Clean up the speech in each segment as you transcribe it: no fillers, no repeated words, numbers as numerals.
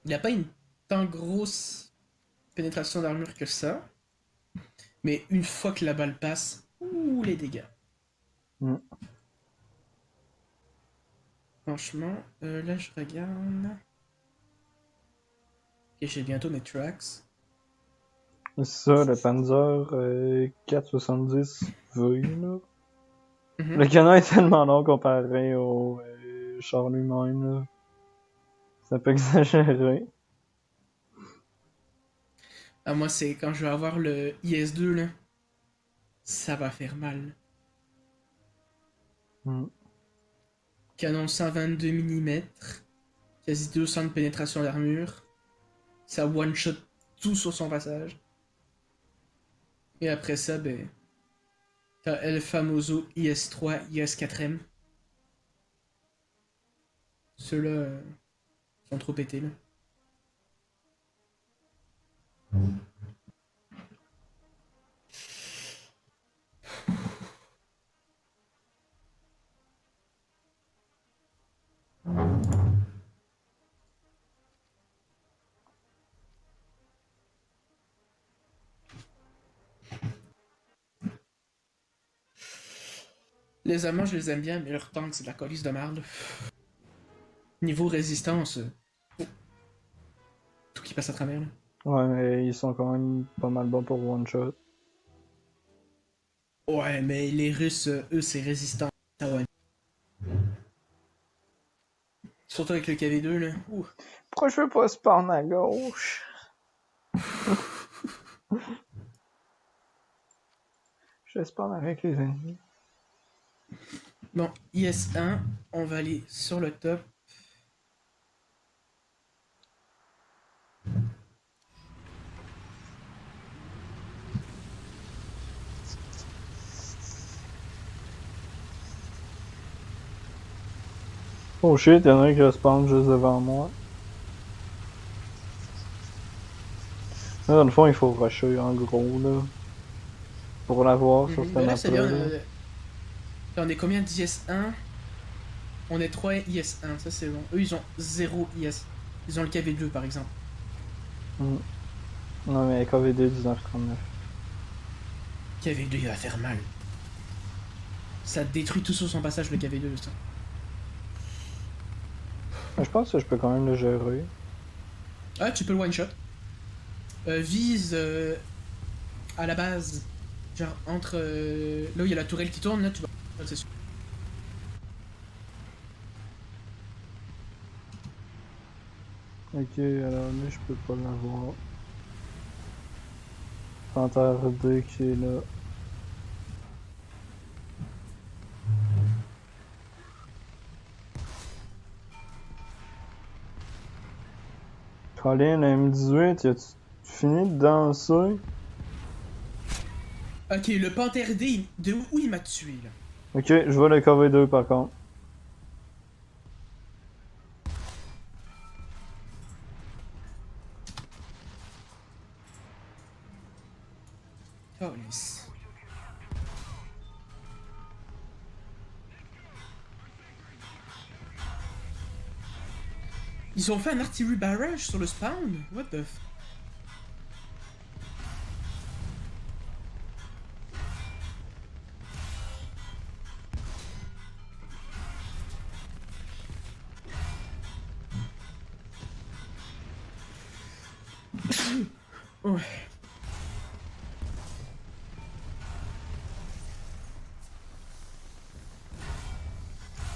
Il a pas une tant grosse pénétration d'armure que ça, mais une fois que la balle passe, ouh, les dégâts. Hmm. Franchement, là je regarde. Ok, j'ai bientôt mes tracks. C'est ça, le Panzer 470 V, là. Mhm. Le canon est tellement long comparé au char lui-même, là. C'est un peu exagéré. Ah, moi, c'est quand je vais avoir le IS-2, là, ça va faire mal. Hmm. Canon 122 mm, quasi 200 de pénétration d'armure. Ça one-shot tout sur son passage. Et après ça, ben, t'as El Famoso IS-3, IS-4M. Ceux-là sont trop pétés, là. Les Allemands, je les aime bien, mais leur tank, c'est de la colisse de merde. Niveau résistance, oh, tout qui passe à travers, là. Ouais, mais ils sont quand même pas mal bons pour one shot. Ouais, mais les Russes, eux, c'est résistant. Ah ouais. Surtout avec le KV2, là. Ouh. Pourquoi je veux pas spawn à gauche? Je spawn avec les ennemis. Bon, IS-1, on va aller sur le top. Oh shit, y'en a un qui respawn juste devant moi. Là, dans le fond, il faut rusher en gros, là. Pour l'avoir sur cette Mais là, c'est map-là, bien. là. On est combien d'IS-1? On est 3 IS-1, ça c'est bon. Eux, ils ont 0 IS. Ils ont le KV2, par exemple. Hmm. Non, mais KV2 1939. KV2, il va faire mal. Ça détruit tout sur son passage, le KV2, ça. Mais je pense que je peux quand même le gérer. Ah, tu peux le one-shot. Vise à la base. Genre, entre là où il y a la tourelle qui tourne, là, tu vas. C'est sûr. Ok, alors lui, je peux pas l'avoir. Panthère D qui est là. Colin, M18, as-tu fini de danser? Ok, le Panthère D, de où il m'a tué, là? Ok, je vois le KV2 par contre. Oh, lisse. Ils ont fait un artillery barrage sur le spawn? What the f... Ouais.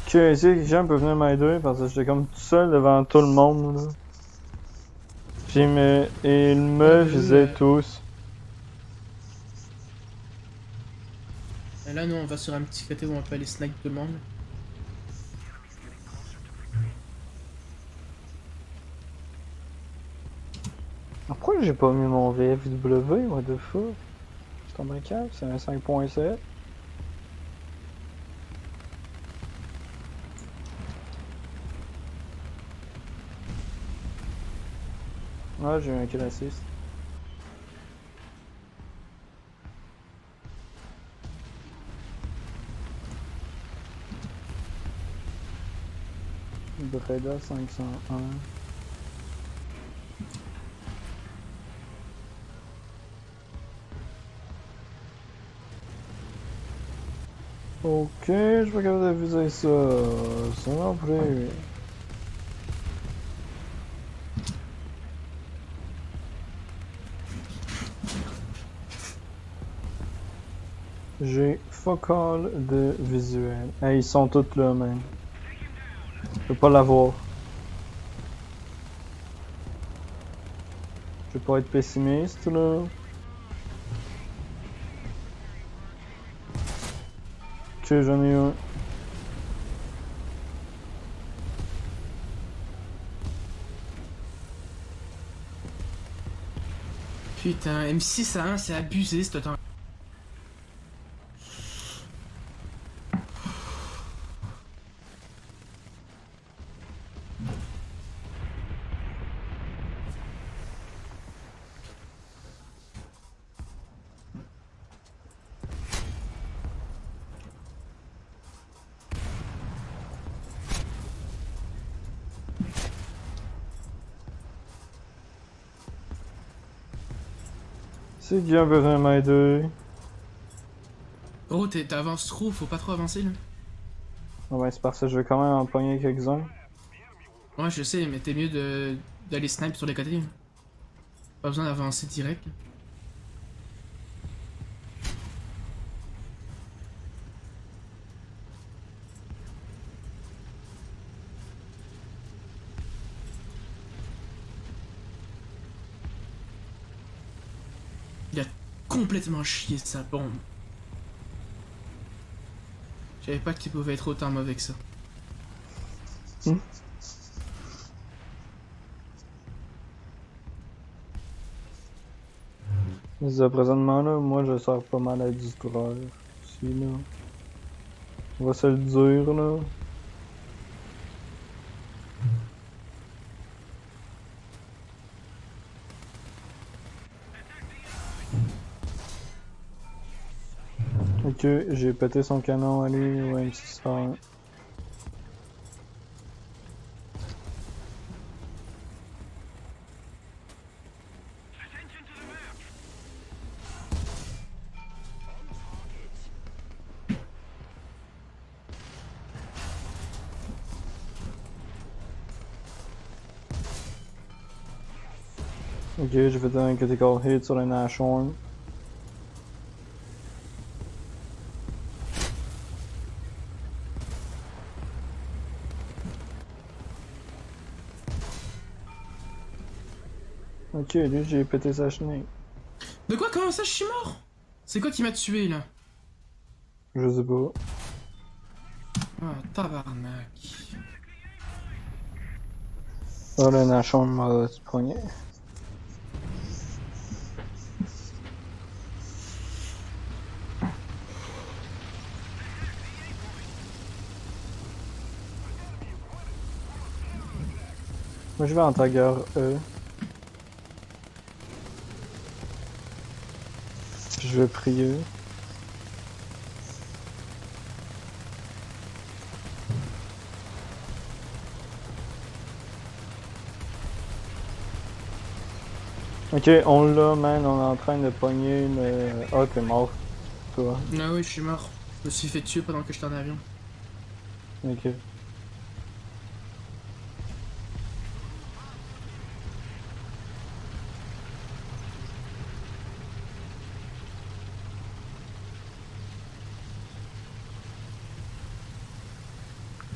Ok, ici, quelqu'un peut venir m'aider parce que j'étais comme tout seul devant tout le monde, là. Puis ils me Ben, eux, visaient tous. là, nous, on va sur un petit côté où on peut aller snipe tout le monde. Ah, pourquoi j'ai pas mis mon VFW, what the fuck? C'est tombé calme, c'est un 5.7. Ah, j'ai eu un kill assist. Breda 501. Ok, je vais pas capable de viser ça. Ça non plus. J'ai fuck all de visuel. Hey, ils sont tous là, man. Je peux pas l'avoir. Je vais pas être pessimiste, là. Ok, j'en ai un. Putain, M6 à 1, c'est abusé ce temps. Si quelqu'un peut venir m'aider. Gros, t'avances trop, faut pas trop avancer là. Ah ben, c'est parce que je vais quand même en pogner quelques-uns. Ouais, je sais, mais t'es mieux d'aller snipe sur les côtés. Pas besoin d'avancer direct. Il a complètement chié sa bombe. Je savais pas que tu pouvais être autant mauvais que ça. Mais présentement, là, moi, je sers pas mal à distraire. Si, là. On va se le dire, là. Ok, j'ai pété son canon, allez, au M601. Ok, j'ai fait un critical hit sur un Nashorn. Ok, lui, j'ai pété sa chenille. De quoi? Comment ça, je suis mort? C'est quoi qui m'a tué là? Je sais pas. Ah, tabarnak. Oh, le Nashorn m'a pogné. Moi, je vais en Tiger E. Puis je vais prier. Ok, on l'a, man. On est en train de pogner le... Ah, t'es mort, toi. Ah oui, je suis mort. Je me suis fait tuer pendant que j'étais en avion. Ok.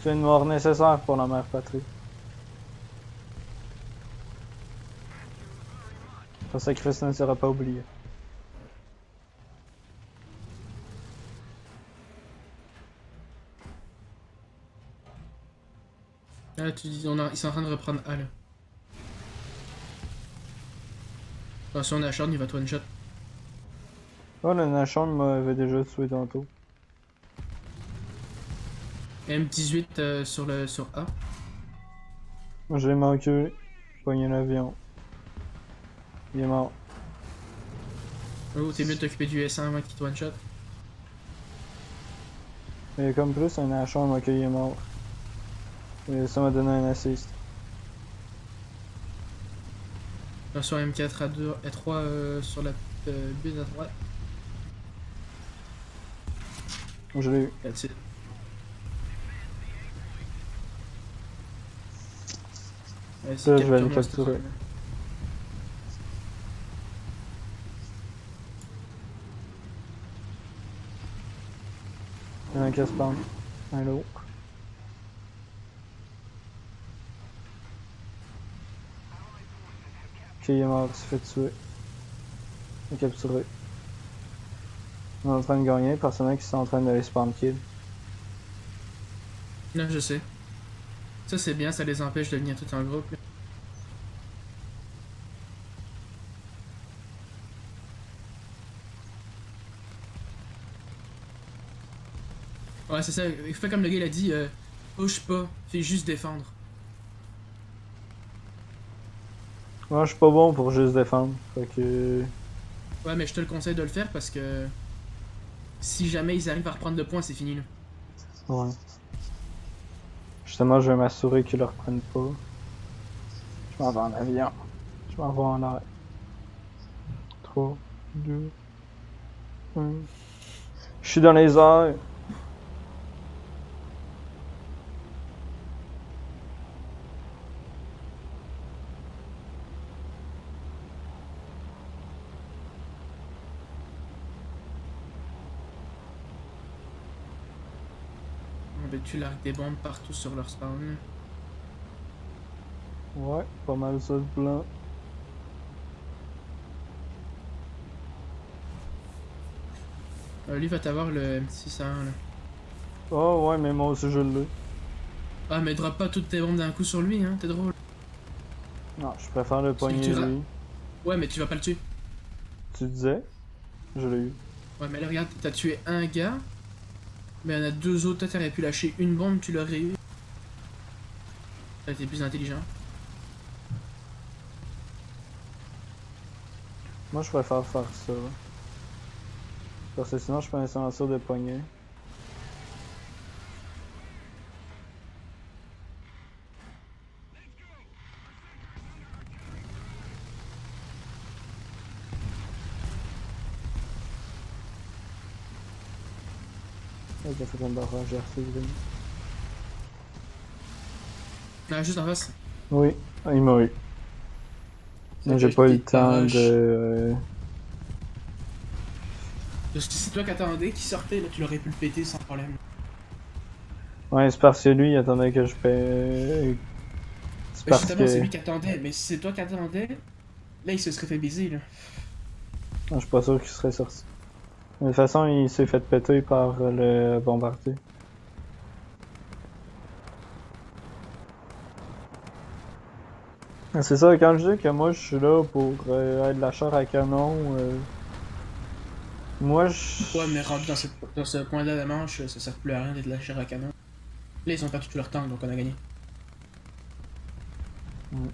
C'est une mort nécessaire pour la mère patrie. Le sacrifice ne sera pas oublié. Ah, tu dis, ils sont en train de reprendre A là. Attention, on a Shard, il va te one shot. Oh, le Nashorn m'avait déjà tué tantôt. M18 sur A. Moi, j'ai manqué. Pogné l'avion. Il est mort. Oh, t'es mieux de t'occuper du S1 avant qu'il te one shot. Mais comme plus, un Nashorn m'a il est mort. Et ça m'a donné un assist. Attention, M4 A2, A3 sur la butte à droite. Je l'ai eu. That's it. Vas-y, Ça, je vais le capture-moi cette capturer. zone-là. Il y en a un qui spawn. Un lot. Ok, il est mort, il s'est fait tuer. Il est capturé. On est en train de gagner, personnellement qui sont en train d'aller spawn kill. Non, je sais. Ça, c'est bien, ça les empêche de venir tout en groupe. Là. Ouais, c'est ça. Fais comme le gars, il a dit, push pas, fais juste défendre. Moi, je suis pas bon pour juste défendre. Fait que. Ouais, mais je te le conseille de le faire parce que si jamais ils arrivent à reprendre le point, c'est fini là. Ouais. Justement, je vais m'assurer qu'ils le reprennent pas. Je m'en vais en avion. Je m'en vais en air. 3, 2, 1. Je suis dans les airs. Ben, tu largues des bombes partout sur leur spawn. Ouais, pas mal ça de blanc. Lui va t'avoir le M600 là. Oh ouais, mais moi aussi je l'ai. Ah, mais drop pas toutes tes bombes d'un coup sur lui, hein, t'es drôle. Non, je préfère le Parce que poignet lui. Ouais, mais tu vas pas le tuer. Tu disais? Je l'ai eu. Ouais, mais là, regarde, t'as tué un gars, mais il y en a deux autres, toi t'aurais pu lâcher une bombe, tu l'aurais eu. T'as été plus intelligent. Moi je préfère faire ça. Parce que sinon je peux incendier de poignet. Ouais, j'ai fait un barrage, j'ai reçu vraiment. Ah, juste en face. Oui, il m'a eu. C'est Mais que j'ai je pas eu t'ai le temps rush. de. Parce que c'est toi qui attendais qu'il sortait, là, tu l'aurais pu le péter sans problème. Ouais, c'est parce que lui, il attendait que je paie. C'est Mais parce justement, c'est que. lui qui attendait, mais si c'est toi qui attendais, là, il se serait fait baiser, là. Non, je suis pas sûr qu'il serait sorti. Mais de toute façon, il s'est fait péter par le bombardier. C'est ça, quand je dis que moi je suis là pour être la chair à canon, moi Ouais, mais rendu je. dans ce point-là de la manche, ça sert plus à rien d'être la chair à canon. Là, ils ont perdu tout leur temps, donc on a gagné. Mm.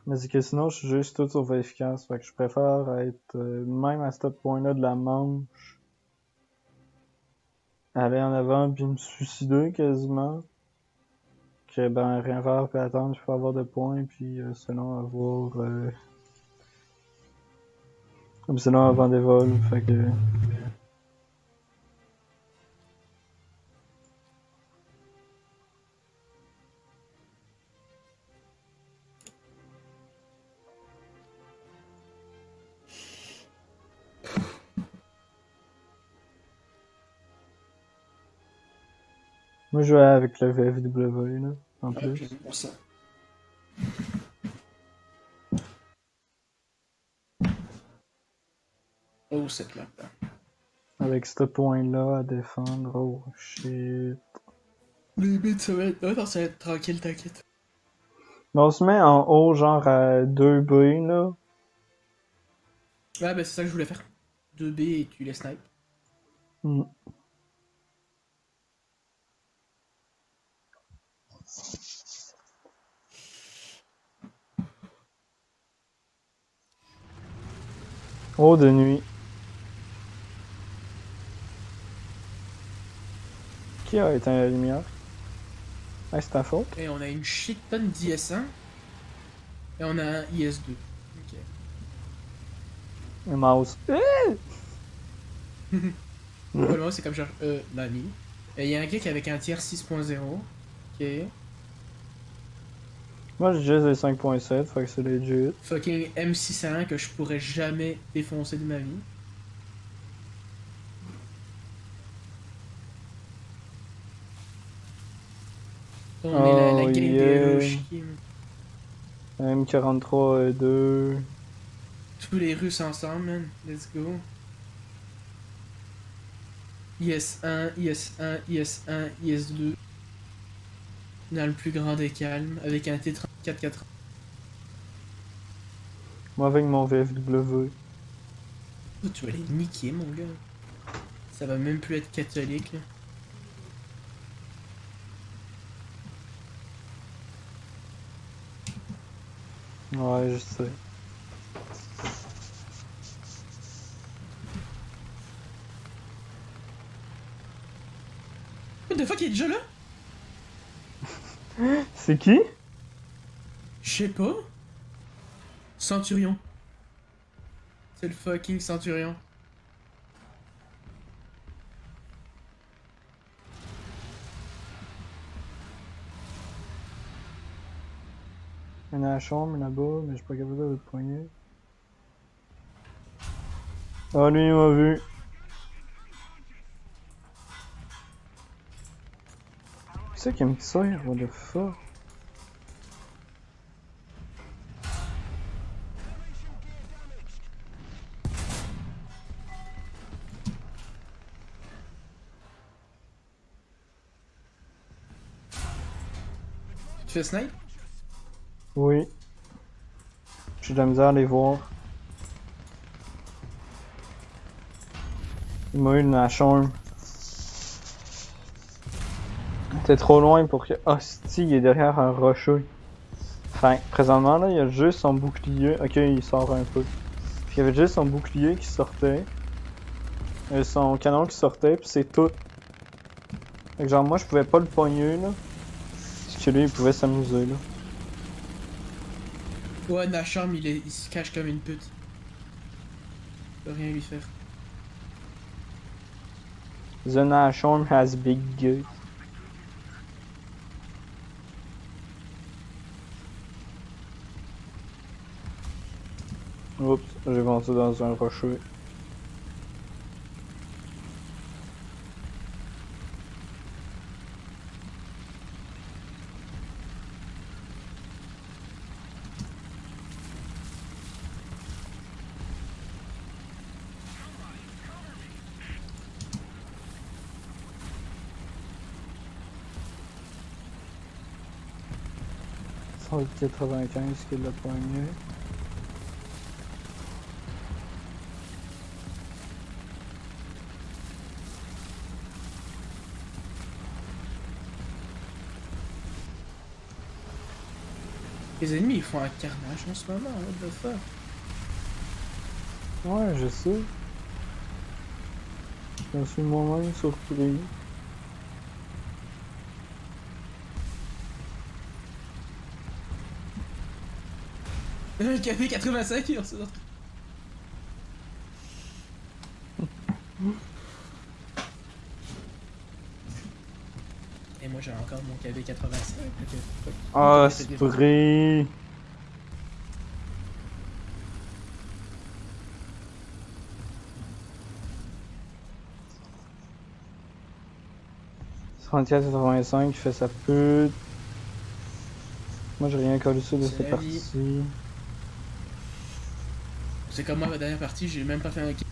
Mais c'est que sinon je suis juste tout sauf efficace, fait que je préfère être même à ce point-là de la manche, aller en avant puis me suicider quasiment, que ben rien faire puis attendre puis pas avoir de points puis sinon avoir des vols, fait que. Moi je vais avec le VFW là, en Ouais, puis plus. pour ça. Oh, cette map là. Avec ce point-là à défendre, oh shit. Limite, ça va être. Non, ça va être tranquille, t'inquiète. Mais on se met en haut, genre à 2B, là. Ouais, bah c'est ça que je voulais faire. 2B et tu les snipe. Hmm. Haut de nuit. Qui a éteint la lumière? Ah, c'est ta faute? Et on a une shit tonne d'IS1. Et on a un IS-2. Ok. Un mouse. Ouais, moi, c'est comme genre, Nani. Et il y a un geek avec un tiers 6.0. Ok. Moi, j'ai juste des 5.7, fait que c'est legit. Fucking M601 que je pourrais jamais défoncer de ma vie. On est la Oh gang des yeah. Rushki. M43 et 2. Tous les Russes ensemble, man. Let's go. IS-1, IS-1, IS-1, IS-2. Dans le plus grand des calmes, avec un T-34-80. Moi, avec mon VFW. Oh, tu vas les niquer, mon gars. Ça va même plus être catholique, là. Ouais, je sais. What the fuck, il est déjà là? C'est qui? Je sais pas. Centurion. C'est le fucking Centurion. Il y en a à la chambre là-bas, mais je suis pas capable de le poigner. Ah, lui, il m'a vu. C'est qui me tire? What the fuck? Tu te fais snipe? Oui. J'ai de la misère à les voir. Il m'a eu dans la chambre. T'es trop loin pour que... Hostie, il est derrière un rocher. Enfin, présentement, là, il y a juste son bouclier. Ok, il sort un peu. Puis il y avait juste son bouclier qui sortait. Et son canon qui sortait, puis c'est tout. Fait que genre, moi, je pouvais pas le pogner, là. Parce que lui, il pouvait s'amuser, là. Ouais, Nashorm, il se cache comme une pute. Je peux rien lui faire. The Nashorn has big guts. Oups, j'ai vendu dans un rocher. C'est le 95 qui l'a pogné. Les ennemis, ils font un carnage en ce moment, what the fuck. Ouais, je sais. Je suis moi-même surpris. Un KP 85, il ressort. Et moi j'ai encore mon KB 85. Ok. Ah, spray! il fait sa pute. Moi j'ai rien collé sur de C'est cette la vie. partie. C'est comme moi la dernière partie, j'ai même pas fait un kill.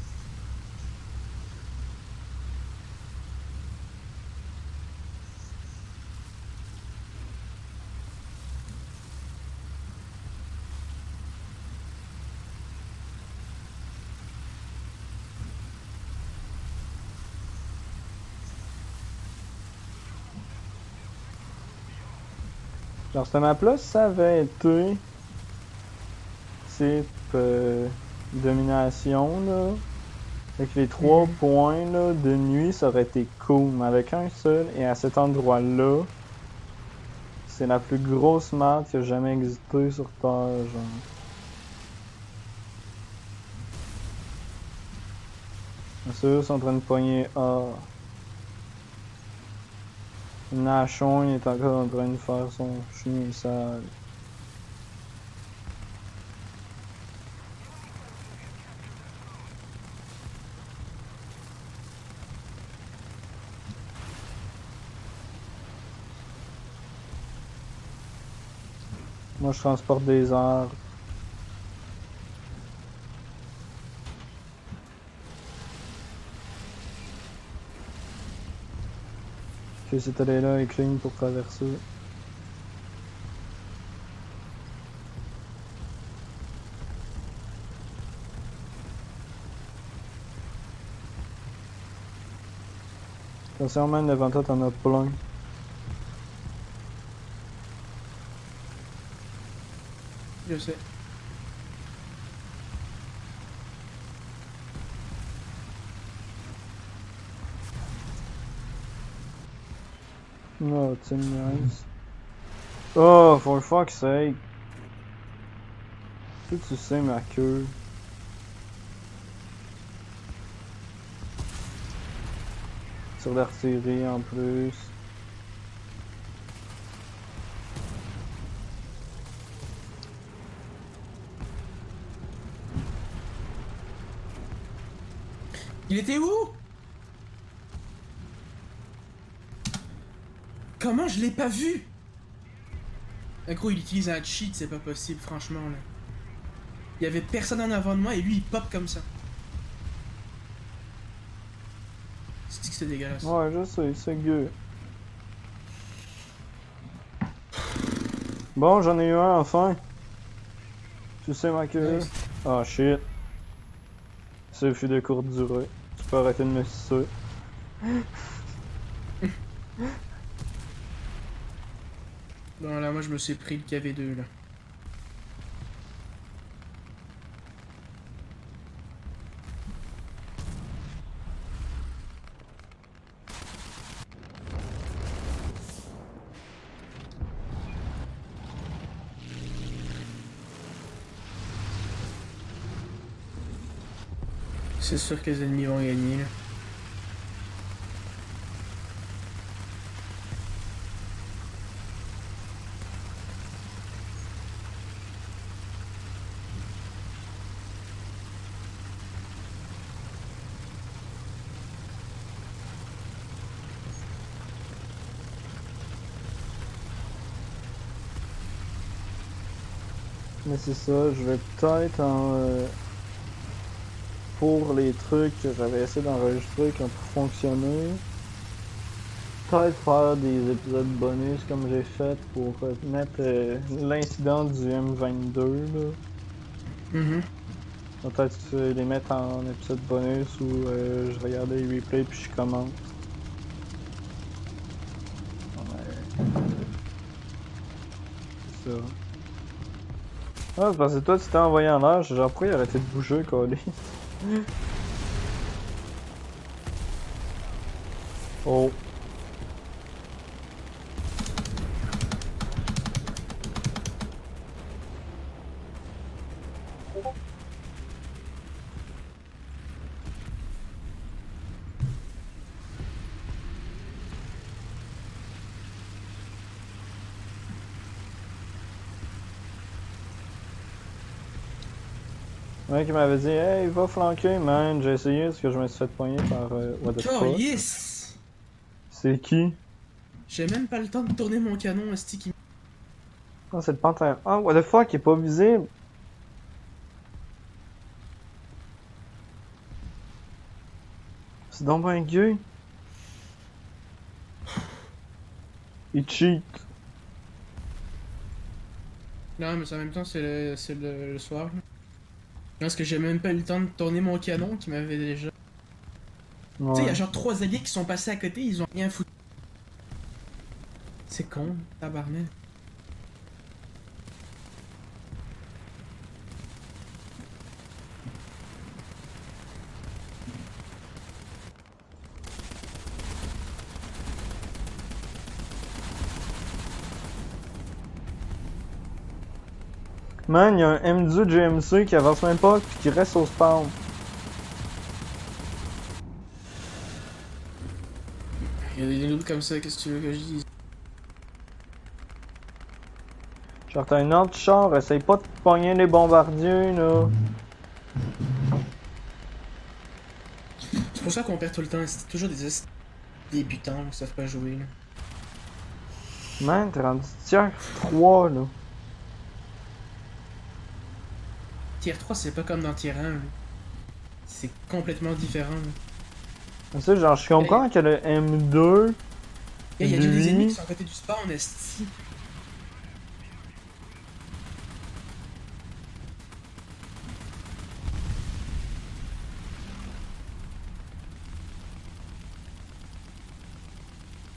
Genre cette map-là, ça avait été type domination là. Avec les 3 points là, de nuit, ça aurait été cool. Mais avec un seul et à cet endroit-là, C'est la plus grosse merde qui a jamais existé sur Terre, genre. Ceux-là sont en train de pogner A. Nashon, il est encore en train de faire son chien sale. Moi, je transporte des arbres. Que cette allée-là est clean pour traverser. Attention, man, devant toi, t'en as plein. Je sais. Oh, team nice. Oh, for fuck's sake. Tu sais ma queue. Sur l'artillerie en plus. Il était où? Comment je l'ai pas vu? Gros, il utilise un cheat, c'est pas possible, franchement, là. Il y avait personne en avant de moi et lui, il pop comme ça. C'est que c'est dégueulasse. Ouais, je sais, c'est gueux. Bon, j'en ai eu un enfin. Tu sais ma queue. Nice. Ah shit. Ce fut de courte durée. Tu peux arrêter de me sucer. Bon, là, moi, je me suis pris le KV2, là. C'est sûr que les ennemis vont gagner, là. Mais c'est ça, je vais peut-être pour les trucs que j'avais essayé d'enregistrer qui ont pu fonctionner. Peut-être faire des épisodes bonus comme j'ai fait pour mettre l'incident du M22 là. Mhm. Peut-être les mettre en épisode bonus où je regarde les replays puis je commente. Ouais. C'est ça. Ah, c'est parce que toi tu t'es envoyé en l'air, genre pourquoi il a arrêté de bouger, collé? Oh. Le mec qui m'avait dit hey va flanquer man, j'ai essayé parce que je me suis fait poigner par what the Oh, fuck. yes! C'est qui? J'ai même pas le temps de tourner mon canon, sticky. Oh, c'est le panthère. Ah, what the fuck, il est pas visible. C'est donc ben gay. Il cheat. Non, mais en même temps, c'est le soir. Là. Parce que j'ai même pas eu le temps de tourner mon canon qui m'avait déjà. Tu sais, il y Ouais. a genre 3 alliés qui sont passés à côté, ils ont rien foutu. C'est con, tabarnak. Man, il y a un M18 GMC qui avance même pas puis qui reste au spawn. Il y a des loots comme ça, qu'est-ce que tu veux que je dise? Genre, t'as un autre char, essaye pas de pogner les bombardiers, là. C'est pour ça qu'on perd tout le temps, c'est toujours des débutants qui savent pas jouer, là. Man, t'es rendu tiers 3, là. Tier 3, c'est pas comme dans Tier 1, là. C'est complètement différent, là. Tu sais, genre, je comprends que le M2, Il y a déjà des ennemis lui... qui sont à côté du spawn, esti.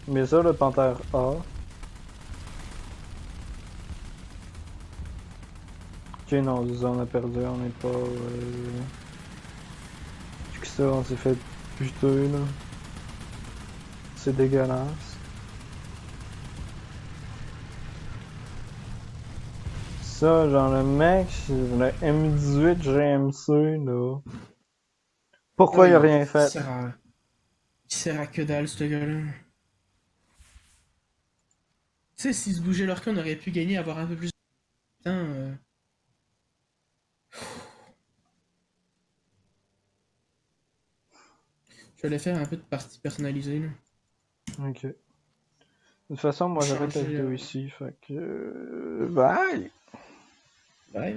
Mais ça, le Panthère A. Ok, non, on a perdu, on n'est pas... que ça, on s'est fait buter, là. C'est dégueulasse. Ça, genre, le mec, le M18 GMC, là. Pourquoi il a rien fait? Il sert à que dalle, ce gars-là. Tu sais, s'ils se bougeaient leur cul, on aurait pu gagner, avoir un peu plus de temps. Je vais faire un peu de partie personnalisée, là. Ok. De toute façon, moi j'arrête la Changer, vidéo ici, fait que... Bye! Bye,